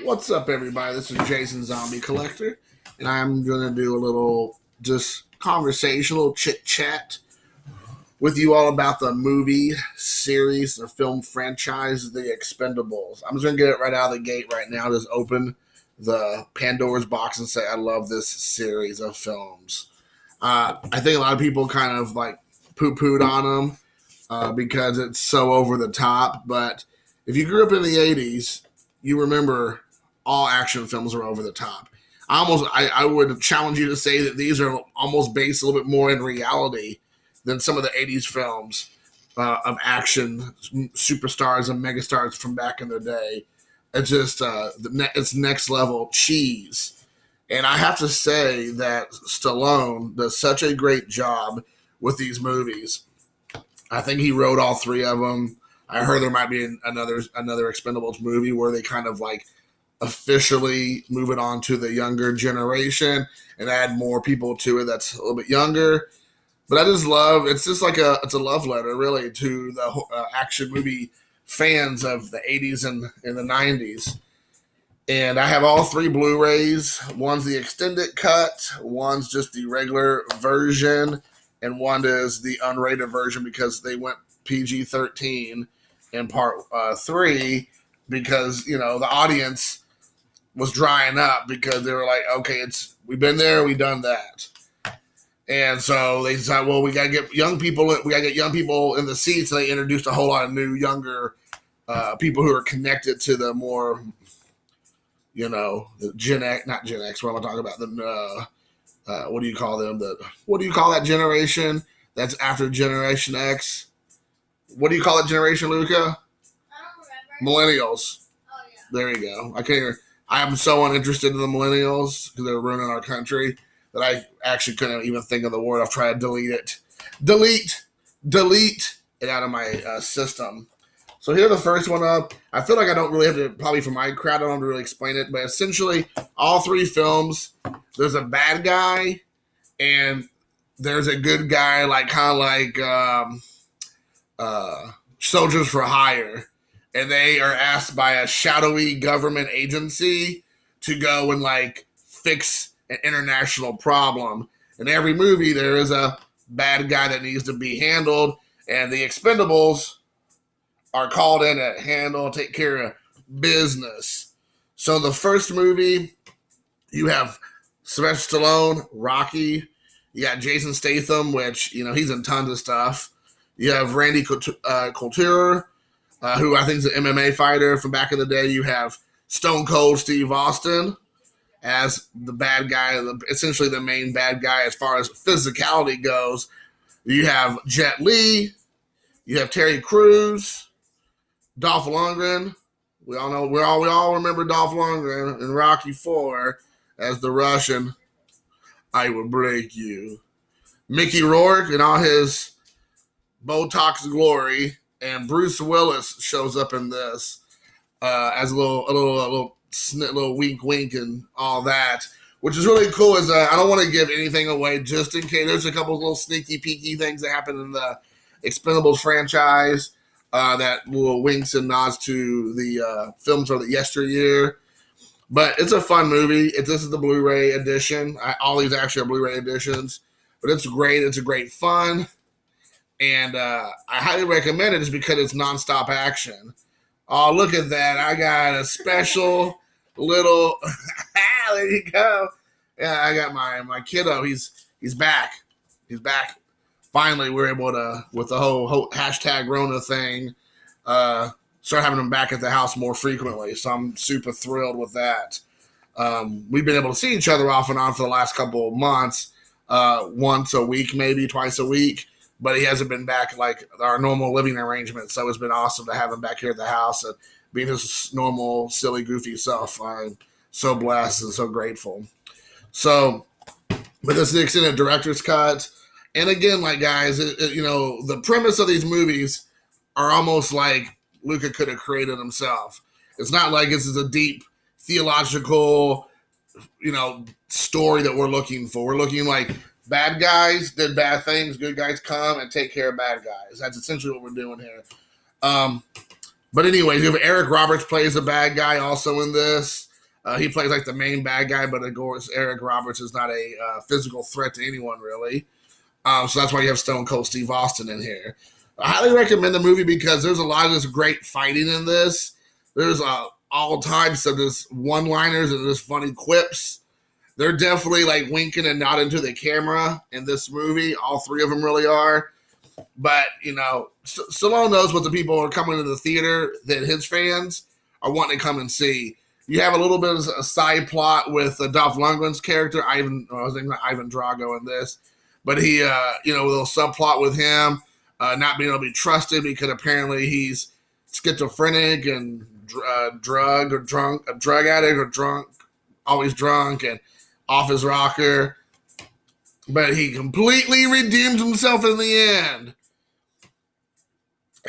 What's up, everybody? This is Jason Zombie Collector, and I'm going to do a little just conversational chit chat with you all about the movie series, the film franchise, The Expendables. I'm just going to get it right out of the gate right now. Just open the Pandora's box and say, I love this series of films. I think a lot of people kind of like poo pooed on them because it's so over the top, but if you grew up in the 80s, you remember all action films are over the top. I would challenge you to say that these are almost based a little bit more in reality than some of the 80s films of action superstars and megastars from back in the day. It's just it's next level cheese. And I have to say that Stallone does such a great job with these movies. I think he wrote all three of them. I heard there might be another Expendables movie where they kind of like officially move it on to the younger generation and add more people to it that's a little bit younger. But I just love it's just like it's a love letter really to the action movie fans of the 80s and in the 90s. And I have all three Blu-rays. One's the extended cut, one's just the regular version, and one is the unrated version because they went PG-13 in part three because the audience was drying up because they were like, okay, we've been there, we've done that, and so they decided, well, we gotta get young people in the seats. And they introduced a whole lot of new younger people who are connected to the more the Gen X, not Gen X. What am I talking about? What do you call them? What do you call that generation that's after Generation X? What do you call that generation, Luca? I don't remember. Millennials. Oh, yeah. There you go. I am so uninterested in the millennials because they're ruining our country that I actually couldn't even think of the word. I've tried to delete it. Delete it out of my system. So here's the first one up. I feel like I don't really have to, probably for my crowd, I don't have to really explain it, but essentially all three films, there's a bad guy and there's a good guy, like kind of like soldiers for hire. And they are asked by a shadowy government agency to go and like fix an international problem. In every movie, there is a bad guy that needs to be handled, and the Expendables are called in to take care of business. So the first movie, you have Sylvester Stallone, Rocky. You got Jason Statham, which he's in tons of stuff. You have Randy Couture, who I think is an MMA fighter from back in the day. You have Stone Cold Steve Austin as the bad guy, essentially the main bad guy as far as physicality goes. You have Jet Li. You have Terry Crews, Dolph Lundgren. We all remember Dolph Lundgren in Rocky IV as the Russian. I will break you. Mickey Rourke in all his Botox glory, and Bruce Willis shows up in this as a little wink wink and all that, which is really cool. Is I don't want to give anything away just in case. There's a couple of little sneaky peeky things that happen in the Expendables franchise that little winks and nods to the films of the yesteryear. But it's a fun movie. This is the Blu-ray edition. All these actually are Blu-ray editions, but it's great. It's a great fun. And I highly recommend it just because it's nonstop action. Oh, look at that. I got a special little there you go. Yeah, I got my kiddo. He's back. He's back. Finally, we're able to, with the whole hashtag Rona thing, start having him back at the house more frequently. So I'm super thrilled with that. We've been able to see each other off and on for the last couple of months, once a week, maybe twice a week. But he hasn't been back like our normal living arrangement. So it's been awesome to have him back here at the house and being his normal, silly, goofy self. I'm so blessed and so grateful. So, but this is the extended director's cut. And again, like guys, the premise of these movies are almost like Luca could have created himself. It's not like this is a deep theological, story that we're looking for. We're looking like bad guys did bad things, good guys come and take care of bad guys. That's essentially what we're doing here. But anyways, you have Eric Roberts plays a bad guy also in this. He plays like the main bad guy, but of course Eric Roberts is not a physical threat to anyone really. So that's why you have Stone Cold Steve Austin in here. I highly recommend the movie because there's a lot of this great fighting in this. There's all types of this one-liners and this funny quips. They're definitely like winking and nodding to the camera in this movie. All three of them really are. But, you know, Stallone knows what the people are coming to the theater that his fans are wanting to come and see. You have a little bit of a side plot with Dolph Lundgren's character, Ivan Drago in this. But he, you know, a little subplot with him not being able to be trusted because apparently he's schizophrenic and a drug addict or drunk, always drunk and off his rocker. But he completely redeems himself in the end.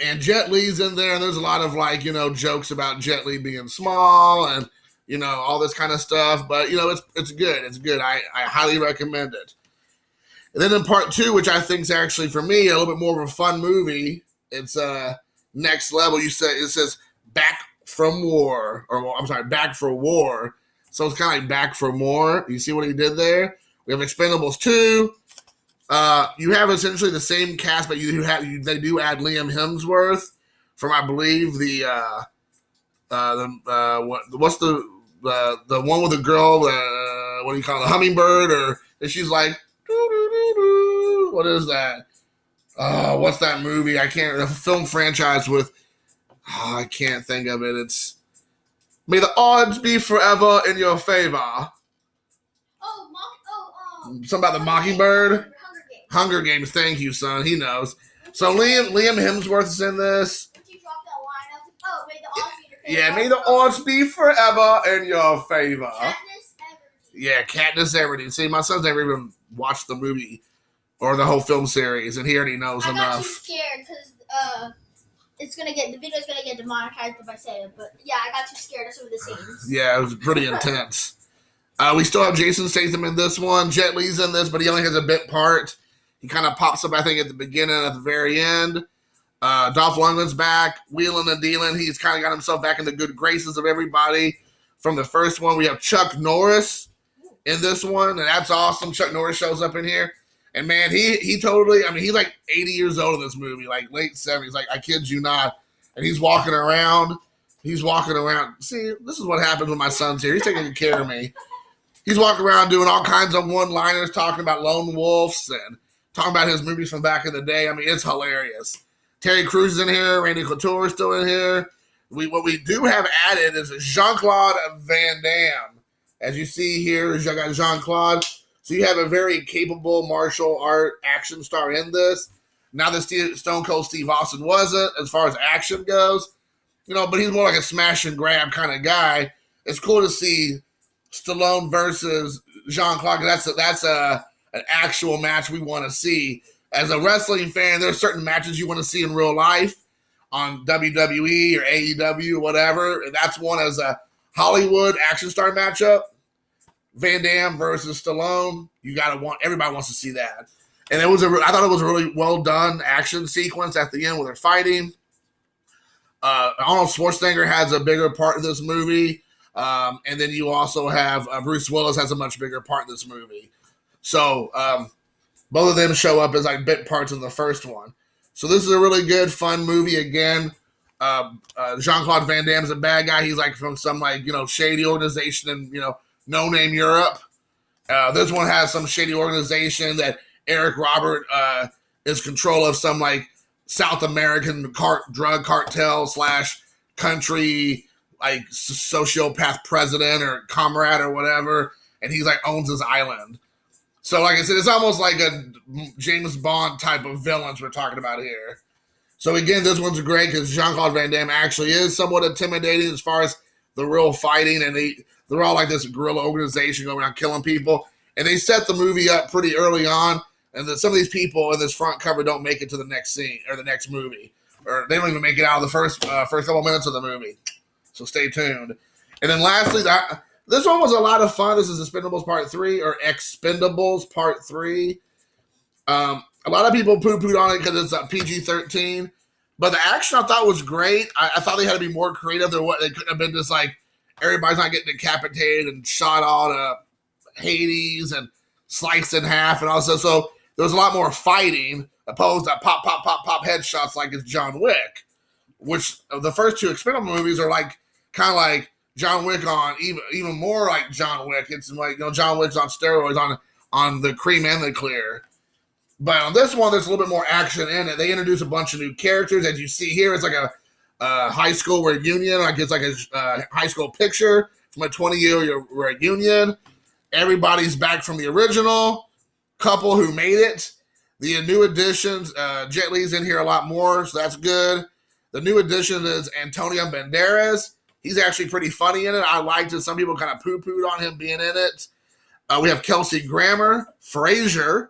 And Jet Li's in there, and there's a lot of like, you know, jokes about Jet Li being small and, you know, all this kind of stuff. But, you know, it's good. It's good. I highly recommend it. And then in part 2, which I think is actually, for me, a little bit more of a fun movie, it's Next Level. It says Back from War, or I'm sorry, Back for War. So it's kind of like Back for More. You see what he did there? We have Expendables 2. You have essentially the same cast, but they do add Liam Hemsworth from, I believe, what's the one with the girl, what do you call it, the hummingbird, and she's like, doo-doo-doo-doo. What is that? What's that movie? The film franchise with, I can't think of it. It's May the Odds Be Forever in Your Favor. Something about the Mockingbird? Hunger Games. Thank you, son. He knows. So Liam Hemsworth is in this. When you dropped that line, I was like, oh, may the odds be in your favor. Yeah, may the odds be forever in your favor. Katniss Everdeen. Yeah, Katniss Everdeen. See, my son's never even watched the movie or the whole film series, and he already knows enough. I got too scared because the video's gonna get demonetized if I say it. But yeah, I got too scared of some of the scenes. Yeah, it was pretty intense. We still have Jason Statham in this one. Jet Li's in this, but he only has a bit part. He kind of pops up, I think, at the beginning and at the very end. Dolph Lundgren's back, wheeling and dealing. He's kind of got himself back in the good graces of everybody from the first one. We have Chuck Norris in this one, and that's awesome. Chuck Norris shows up in here. And, man, he totally – I mean, he's like 80 years old in this movie, like late 70s. Like, I kid you not. And he's walking around. See, this is what happens when my son's here. He's taking care of me. He's walking around doing all kinds of one-liners, talking about lone wolves and talking about his movies from back in the day. I mean, it's hilarious. Terry Crews is in here. Randy Couture is still in here. What we do have added is Jean-Claude Van Damme. As you see here, you got Jean-Claude. So you have a very capable martial art action star in this. Now that Stone Cold Steve Austin wasn't, as far as action goes, you know, but he's more like a smash and grab kind of guy. It's cool to see Stallone versus Jean-Claude. That's an actual match we want to see. As a wrestling fan, there are certain matches you want to see in real life on WWE or AEW or whatever. And that's one as a Hollywood action star matchup. Van Damme versus Stallone. Everybody wants to see that. And I thought it was a really well done action sequence at the end where they're fighting. Arnold Schwarzenegger has a bigger part in this movie. And then you also have Bruce Willis has a much bigger part in this movie. So both of them show up as like bit parts in the first one. So this is a really good, fun movie. Again, Jean-Claude Van Damme's a bad guy. He's like from some like, shady organization in, no-name Europe. This one has some shady organization that Eric Robert is control of, some like South American drug cartel / country like sociopath president or comrade or whatever, and he's like owns his island. So like I said, it's almost like a James Bond type of villains we're talking about here. So again, this one's great because Jean-Claude Van Damme actually is somewhat intimidating as far as the real fighting, and they're all like this guerrilla organization going around killing people. And they set the movie up pretty early on, and some of these people in this front cover don't make it to the next scene or the next movie, or they don't even make it out of the first couple minutes of the movie. So stay tuned. And then lastly, this one was a lot of fun. This is Expendables Part 3 or Expendables Part 3. A lot of people poo-pooed on it because it's PG-13, But the action I thought was great. I thought they had to be more creative than what they couldn't have been just like everybody's not getting decapitated and shot all to Hades and sliced in half and also so there was a lot more fighting opposed to pop, pop, pop, pop headshots like it's John Wick, which the first two Expendable movies are like kind of like John Wick on even more like John Wick. It's like John Wick's on steroids on the cream and the clear. But on this one, there's a little bit more action in it. They introduce a bunch of new characters. As you see here, it's like a high school reunion. Like it's like a high school picture from a 20-year reunion. Everybody's back from the original couple who made it. The new additions, Jet Li's in here a lot more, so that's good. The new addition is Antonio Banderas. He's actually pretty funny in it. I liked it. Some people kind of poo-pooed on him being in it. We have Kelsey Grammer. Frazier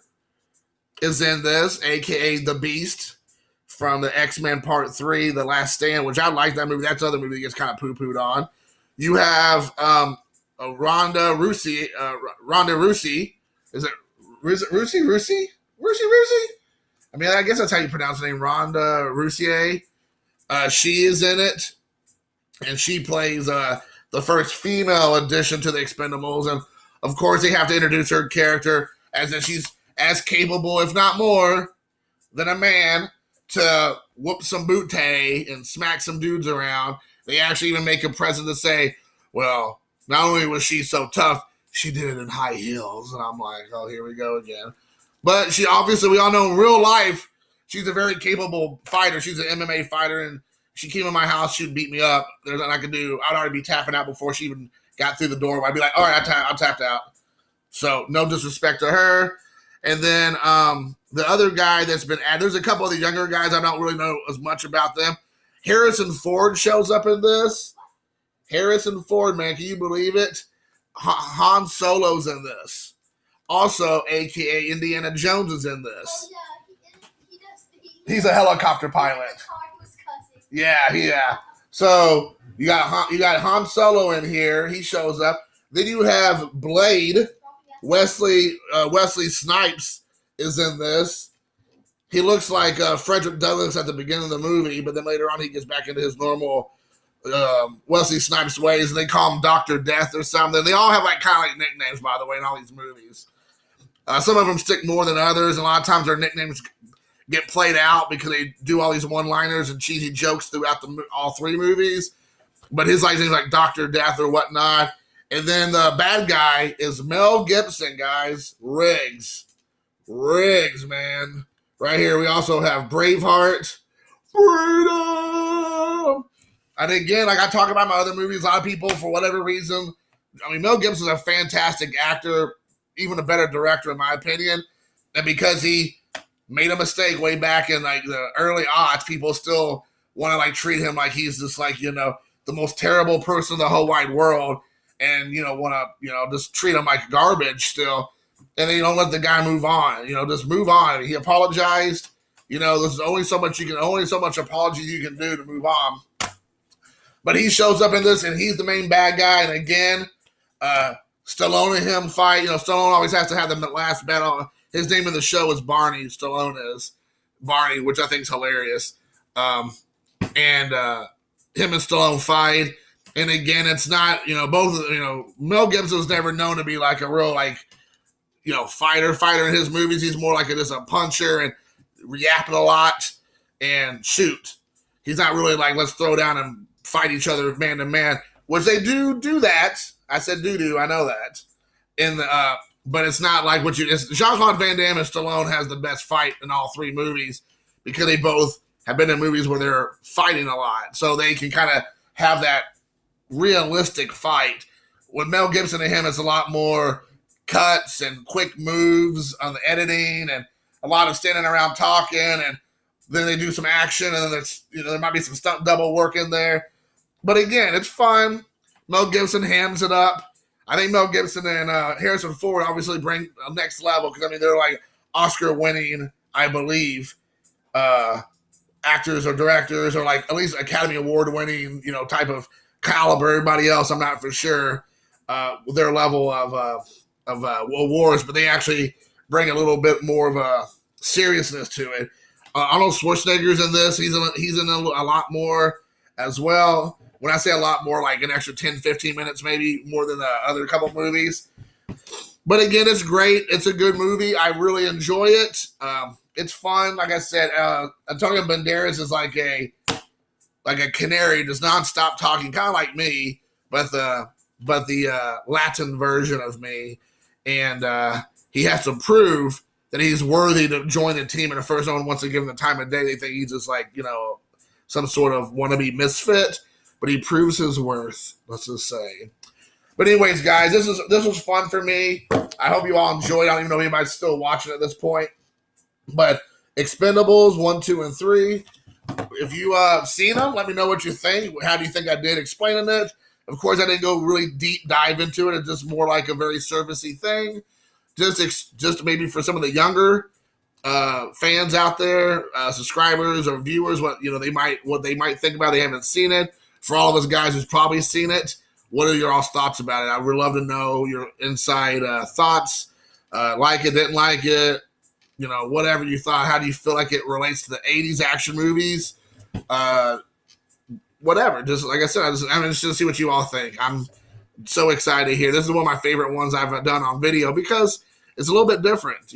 is in this, a.k.a. The Beast from the X-Men Part 3, The Last Stand, which I like that movie. That's another movie that gets kind of poo-pooed on. You have Ronda Rousey. Is it Rousey? I mean, I guess that's how you pronounce the name, Ronda Rousey. She is in it, and she plays the first female addition to the Expendables. And, of course, they have to introduce her character as if she's as capable, if not more, than a man to whoop some bootay and smack some dudes around. They actually even make a present to say, well, not only was she so tough, she did it in high heels. And I'm like, oh, here we go again. But she obviously, we all know in real life, she's a very capable fighter. She's an MMA fighter, and she came in my house, she'd beat me up. There's nothing I could do. I'd already be tapping out before she even got through the door. I'd be like, all right, I tapped out. So no disrespect to her. And then the other guy that's been added, there's a couple of the younger guys I don't really know as much about them. Harrison Ford shows up in this. Harrison Ford, man, can you believe it? Han Solo's in this. Also, a.k.a. Indiana Jones is in this. Oh, yeah, He's a helicopter pilot. Yeah. So you got Han Solo in here. He shows up. Then you have Blade. Wesley Snipes is in this. He looks like Frederick Douglass at the beginning of the movie, but then later on he gets back into his normal Wesley Snipes ways, and they call him Dr. Death or something. They all have like kind of like nicknames, by the way, in all these movies. Some of them stick more than others, and a lot of times their nicknames get played out because they do all these one-liners and cheesy jokes throughout all three movies. But his name's like Dr. Death or whatnot. And then the bad guy is Mel Gibson, guys. Riggs, man. Right here, we also have Braveheart. Freedom! And again, like I talk about my other movies, a lot of people, for whatever reason, I mean, Mel Gibson's a fantastic actor, even a better director, in my opinion. And because he made a mistake way back in like the early aughts, people still want to like treat him like he's just like, the most terrible person in the whole wide world. And, want to, just treat him like garbage still. And then you don't let the guy move on. Just move on. He apologized. There's only so much apology you can do to move on. But he shows up in this, and he's the main bad guy. And again, Stallone and him fight. Stallone always has to have the last battle. His name in the show is Barney. Stallone is Barney, which I think is hilarious. And him and Stallone fight. And again, it's not, Mel Gibson's never known to be like a real, fighter in his movies. He's more like just a puncher and reacting a lot and shoot. He's not really like, let's throw down and fight each other man to man, which they do that. I said do, I know that. But it's not like Jean-Claude Van Damme and Stallone has the best fight in all three movies because they both have been in movies where they're fighting a lot. So they can kind of have that realistic fight. With Mel Gibson and him, it's a lot more cuts and quick moves on the editing and a lot of standing around talking, and then they do some action, and then there's there might be some stunt double work in there. But again, it's fun. Mel Gibson hams it up. I think Mel Gibson and Harrison Ford obviously bring a next level because they're like Oscar-winning, I believe, actors or directors, or like at least Academy Award-winning, type of caliber. Everybody else, I'm not for sure their level of awards, but they actually bring a little bit more of a seriousness to it. Arnold Schwarzenegger's in this. He's in a lot more as well. When I say a lot more, like an extra 10, 15 minutes, maybe more than the other couple movies. But again, it's great. It's a good movie. I really enjoy it. It's fun. Like I said, Antonio Banderas is like a canary, does not stop talking, kind of like me, but the Latin version of me, and he has to prove that he's worthy to join the team. And if first no one wants to give him the time of day, they think he's just like some sort of wannabe misfit. But he proves his worth. Let's just say. But anyways, guys, this was fun for me. I hope you all enjoyed. I don't even know if anybody's still watching at this point. But Expendables 1, 2, and 3. If you seen them, let me know what you think. How do you think I did explaining it? Of course, I didn't go really deep dive into it. It's just more like a very surfacey thing. Just maybe for some of the younger fans out there, subscribers or viewers, what they might think about it. They haven't seen it. For all of us guys who's probably seen it, what are your all's thoughts about it? I would love to know your inside thoughts. Like it, didn't like it, whatever you thought. How do you feel like it relates to the 80s action movies? Whatever. Just like I said, I'm interested to see what you all think. I'm so excited to hear. This is one of my favorite ones I've done on video because it's a little bit different,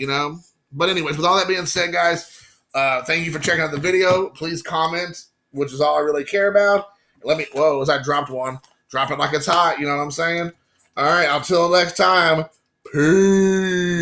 But anyways, with all that being said, guys, thank you for checking out the video. Please comment, which is all I really care about. As I dropped one. Drop it like it's hot, you know what I'm saying? All right, until next time, peace.